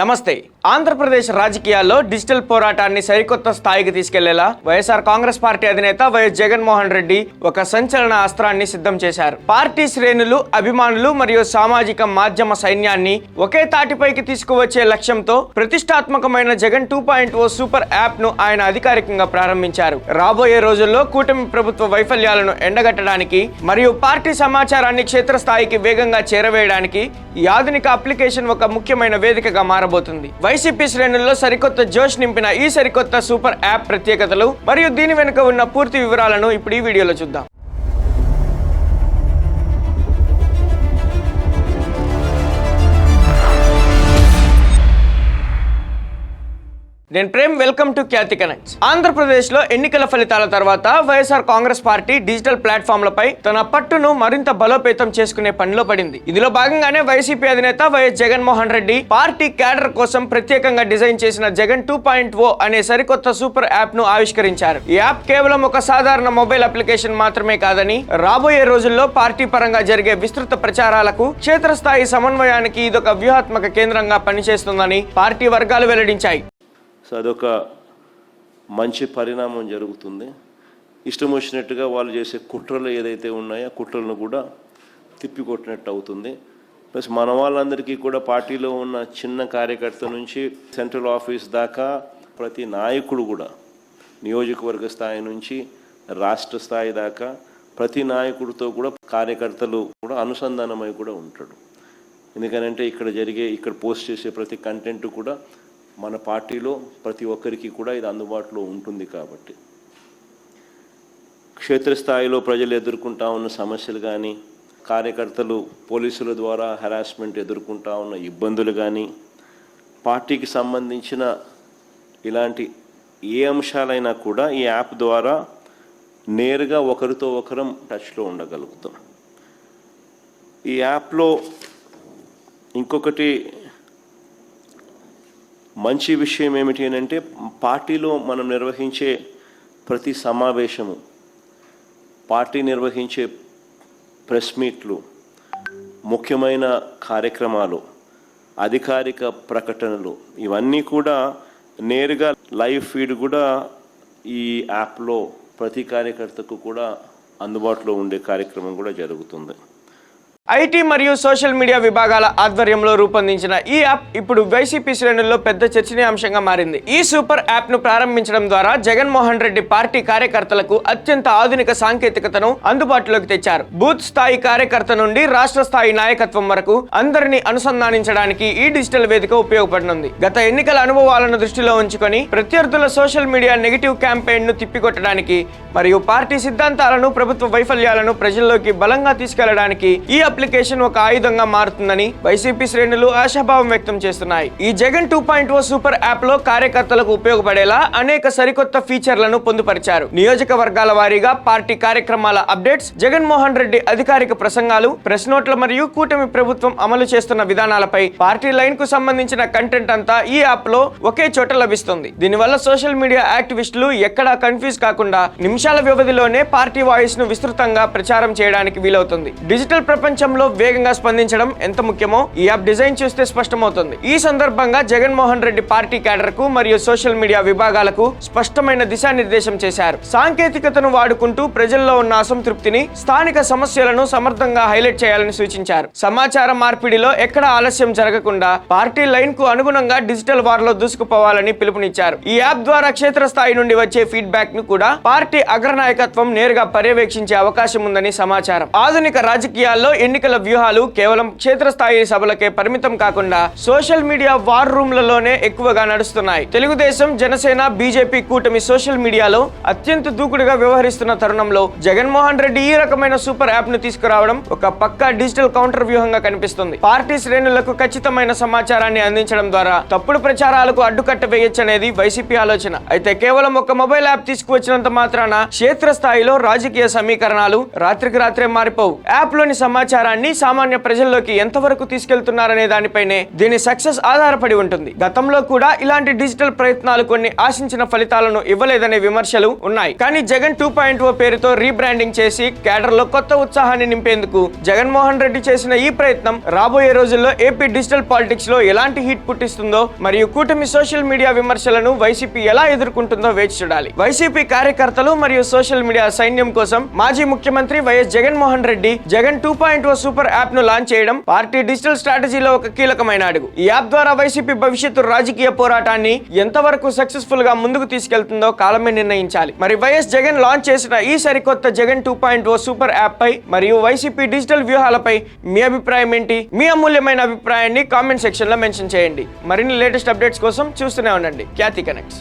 నమస్తే. ఆంధ్రప్రదేశ్ రాజకీయాల్లో డిజిటల్ పోరాటాన్ని సరికొత్త స్థాయికి తీసుకెళ్లేలా వైఎస్ఆర్ కాంగ్రెస్ పార్టీ అధినేత వైఎస్ జగన్మోహన్ రెడ్డి ఒక సంచలన అస్త్రాన్ని సిద్ధం చేశారు. పార్టీ శ్రేణులు, అభిమానులు మరియు సామాజిక మాధ్యమ సైన్యాన్ని ఒకే తాటిపైకి తీసుకువచ్చే లక్ష్యంతో ప్రతిష్టాత్మకమైన జగన్ 2.0 సూపర్ యాప్ ను ఆయన అధికారికంగా ప్రారంభించారు. రాబోయే రోజుల్లో కూటమి ప్రభుత్వ వైఫల్యాలను ఎండగట్టడానికి మరియు పార్టీ సమాచారాన్ని క్షేత్రస్థాయికి వేగంగా చేరవేయడానికి ఈ ఆధునిక అప్లికేషన్ ఒక ముఖ్యమైన వేదికగా మారబోతుంది. వైసీపీ శ్రేణుల్లో సరికొత్త జోష్ నింపిన ఈ సరికొత్త సూపర్ యాప్ ప్రత్యేకతలు మరియు దీని వెనుక ఉన్న పూర్తి వివరాలను ఇప్పుడు ఈ వీడియోలో చూద్దాం. నేను Prem, welcome to Khyathi connects. Andhra Pradesh లో ఎన్నికల ఫలితాల తర్వాత వైఎస్ఆర్ కాంగ్రెస్ పార్టీ డిజిటల్ ప్లాట్ఫామ్లపై తన పట్టును మరింత బలోపేతం చేసుకునే పనిలో పడింది. ఇందులో భాగంగానే వైసీపీ అధినేత YS Jaganmohan Reddy party cadre కోసం ప్రత్యేకంగా డిజైన్ చేసిన జగన్ 2.0 అనే సరికొత్త సూపర్ యాప్ ను ఆవిష్కరించారు. ఈ యాప్ కేవలం ఒక సాధారణ మొబైల్ అప్లికేషన్ మాత్రమే కాదని, రాబోయే రోజుల్లో పార్టీ పరంగా జరిగే విస్తృత ప్రచారాలకు, క్షేత్రస్థాయి సమన్వయానికి ఇదొక వ్యూహాత్మక కేంద్రంగా పనిచేస్తుందని పార్టీ వర్గాలు వెల్లడించాయి. సో అదొక మంచి పరిణామం జరుగుతుంది. ఇష్టం వచ్చినట్టుగా వాళ్ళు చేసే కుట్రలు ఏదైతే ఉన్నాయో కుట్రలను కూడా తిప్పికొట్టినట్టు అవుతుంది. ప్లస్ మన వాళ్ళందరికీ కూడా పార్టీలో ఉన్న చిన్న కార్యకర్త నుంచి సెంట్రల్ ఆఫీస్ దాకా ప్రతి నాయకుడు కూడా నియోజకవర్గ స్థాయి నుంచి రాష్ట్ర స్థాయి దాకా ప్రతి నాయకుడితో కూడా కార్యకర్తలు కూడా అనుసంధానమై కూడా ఉంటాడు. ఎందుకనంటే ఇక్కడ పోస్ట్ చేసే ప్రతి కంటెంట్ కూడా మన పార్టీలో ప్రతి ఒక్కరికి కూడా ఇది అందుబాటులో ఉంటుంది. కాబట్టి క్షేత్రస్థాయిలో ప్రజలు ఎదుర్కొంటా ఉన్న సమస్యలు కానీ, కార్యకర్తలు పోలీసుల ద్వారా హెరాస్మెంట్ ఎదుర్కొంటా ఉన్న ఇబ్బందులు కానీ, పార్టీకి సంబంధించిన ఇలాంటి ఏ అంశాలైనా కూడా ఈ యాప్ ద్వారా నేరుగా ఒకరితో ఒకరం టచ్లో ఉండగలుగుతాం. ఈ యాప్లో ఇంకొకటి మంచి విషయం ఏమిటి అని అంటే, పార్టీలో మనం నిర్వహించే ప్రతి సమావేశము, పార్టీ నిర్వహించే ప్రెస్ మీట్లు, ముఖ్యమైన కార్యక్రమాలు, అధికారిక ప్రకటనలు, ఇవన్నీ కూడా నేరుగా లైవ్ ఫీడ్ కూడా ఈ యాప్లో ప్రతి కార్యకర్తకు కూడా అందుబాటులో ఉండే కార్యక్రమం కూడా జరుగుతుంది. ఐటీ మరియు సోషల్ మీడియా విభాగాల ఆధ్వర్యంలో రూపొందించిన ఈ యాప్ ఇప్పుడు వైసీపీ శ్రేణుల్లో పెద్ద చర్చనీయాంశంగా మారింది. ఈ సూపర్ యాప్ ను ప్రారంభించడం ద్వారా జగన్మోహన్ రెడ్డి పార్టీ కార్యకర్తలకు అత్యంత ఆధునిక సాంకేతికతను అందుబాటులోకి తెచ్చారు. బూత్ స్థాయి కార్యకర్త నుండి రాష్ట్ర స్థాయి నాయకత్వం వరకు అందరినీ అనుసంధానించడానికి ఈ డిజిటల్ వేదిక ఉపయోగపడనుంది. గత ఎన్నికల అనుభవాలను దృష్టిలో ఉంచుకొని ప్రత్యర్థుల సోషల్ మీడియా నెగిటివ్ క్యాంపెయిన్ ను తిప్పికొట్టడానికి మరియు పార్టీ సిద్ధాంతాలను, ప్రభుత్వ వైఫల్యాలను ప్రజల్లోకి బలంగా తీసుకెళ్లడానికి ఈ అప్లికేషన్ ఒక ఆయుధంగా మారుతుందని వైసీపీ శ్రేణులు ఆశాభావం వ్యక్తం చేస్తున్నాయి. ఈ జగన్ 2.0 సూపర్ యాప్ లో కార్యకర్తలకు ఉపయోగపడేలా అనేక సరికొత్త ఫీచర్లను పొందుపరిచారు. నియోజకవర్గాల వారీగా పార్టీ కార్యక్రమాల అప్డేట్స్, జగన్మోహన్ రెడ్డి అధికారిక ప్రసంగాలు, ప్రెస్ నోట్ల మరియు కూటమి ప్రభుత్వం అమలు చేస్తున్న విధానాలపై పార్టీ లైన్ కు సంబంధించిన కంటెంట్ అంతా ఈ యాప్ లో ఒకే చోట లభిస్తుంది. దీనివల్ల సోషల్ మీడియా యాక్టివిస్టులు ఎక్కడా కన్ఫ్యూజ్ కాకుండా నిమిషాల వ్యవధిలోనే పార్టీ వాయిస్ ను విస్తృతంగా ప్రచారం చేయడానికి వీలవుతుంది. డిజిటల్ ప్రపంచం వేగంగా స్పందించడం ఎంత ముఖ్యమో ఈ యాప్ డిజైన్ చూస్తే స్పష్టమవుతుంది. ఈ సందర్భంగా జగన్మోహన్ రెడ్డి పార్టీ క్యాడర్ కు మరియు సోషల్ మీడియా విభాగాలకు స్పష్టమైన దిశానిర్దేశం చేశారు. సాంకేతికతను వాడుకుంటూ ప్రజల్లో ఉన్న అసంతృప్తిని, స్థానిక సమస్యలను సమర్థంగా హైలైట్ చేయాలని సూచించారు. సమాచార మార్పిడిలో ఎక్కడ ఆలస్యం జరగకుండా పార్టీ లైన్ కు అనుగుణంగా డిజిటల్ వార్ లో దూసుకుపోవాలని పిలుపునిచ్చారు. ఈ యాప్ ద్వారా క్షేత్రస్థాయి నుండి వచ్చే ఫీడ్బ్యాక్ ను కూడా పార్టీ అగ్రనాయకత్వం నేరుగా పర్యవేక్షించే అవకాశం ఉందని సమాచారం. ఆధునిక రాజకీయాల్లో ఎన్నికల వ్యూహాలు కేవలం క్షేత్రస్థాయి సభలకే పరిమితం కాకుండా సోషల్ మీడియా వార్ రూమ్లలోనే ఎక్కువగా నడుస్తున్నాయి. తెలుగుదేశం, జనసేన, బీజేపీ కూటమి సోషల్ మీడియాలో అత్యంత దూకుడుగా వ్యవహరిస్తున్న తరుణంలో జగన్మోహన్ రెడ్డి ఈ రకమైన సూపర్ యాప్ ను తీసుకురావడం ఒక పక్కా డిజిటల్ కౌంటర్ వ్యూహంగా కనిపిస్తుంది. పార్టీ శ్రేణులకు ఖచ్చితమైన సమాచారాన్ని అందించడం ద్వారా తప్పుడు ప్రచారాలకు అడ్డుకట్ట వేయొచ్చనేది వైసీపీ ఆలోచన. అయితే కేవలం ఒక మొబైల్ యాప్ తీసుకువచ్చినంత మాత్రాన క్షేత్రస్థాయిలో రాజకీయ సమీకరణాలు రాత్రికి రాత్రే మారిపోవు. యాప్ లోని సమాచారం ప్రచారాన్ని సామాన్య ప్రజల్లోకి ఎంతవరకు తీసుకెళ్తున్నారనే దానిపైనే దీని సక్సెస్ ఆధారపడి ఉంటుంది. గతంలో కూడా ఇలాంటి డిజిటల్ ప్రయత్నాలు కొన్ని ఆశించిన ఫలితాలను ఇవ్వలేదనే విమర్శలు ఉన్నాయి. కానీ జగన్ 2.0 పేరుతో రీబ్రాండింగ్ చేసి క్యాడర్ లో కొత్త ఉత్సాహాన్ని నింపేందుకు జగన్మోహన్ రెడ్డి చేసిన ఈ ప్రయత్నం రాబోయే రోజుల్లో ఏపీ డిజిటల్ పాలిటిక్స్ లో ఎలాంటి హిట్ పుట్టిస్తుందో మరియు కూటమి సోషల్ మీడియా విమర్శలను వైసీపీ ఎలా ఎదుర్కొంటుందో వేచి చూడాలి. వైసీపీ కార్యకర్తలు మరియు సోషల్ మీడియా సైన్యం కోసం మాజీ ముఖ్యమంత్రి YS Jaganmohan Reddy Jagan 2.0 super app ను లాంచ్ చేయడం పార్టీ డిజిటల్ స్ట్రాటజీలో ఒక కీలకమైన అడుగు. ఈ యాప్ ద్వారా వైసీపీ భవిష్యత్తు రాజకీయ పోరాటాన్ని ఎంతవరకు సక్సెస్ఫుల్ గా ముందుకు తీసుకెళ్తుందో కాలమే నిర్ణయించాలి. మరి వైఎస్ జగన్ లాంచ్ చేసిన ఈ సరికొత్త జగన్ 2.0 సూపర్ యాప్ పై మరియు వైసీపీ డిజిటల్ వ్యూహాలపై మీ అభిప్రాయం ఏంటి? మీ అమూల్యమైన అభిప్రాయాన్ని కామెంట్ సెక్షన్ లో మెన్షన్ చేయండి. మరిన్ని లేటెస్ట్ అప్డేట్స్ కోసం చూస్తూనే ఉండండి ఖ్యాతి కనెక్ట్స్.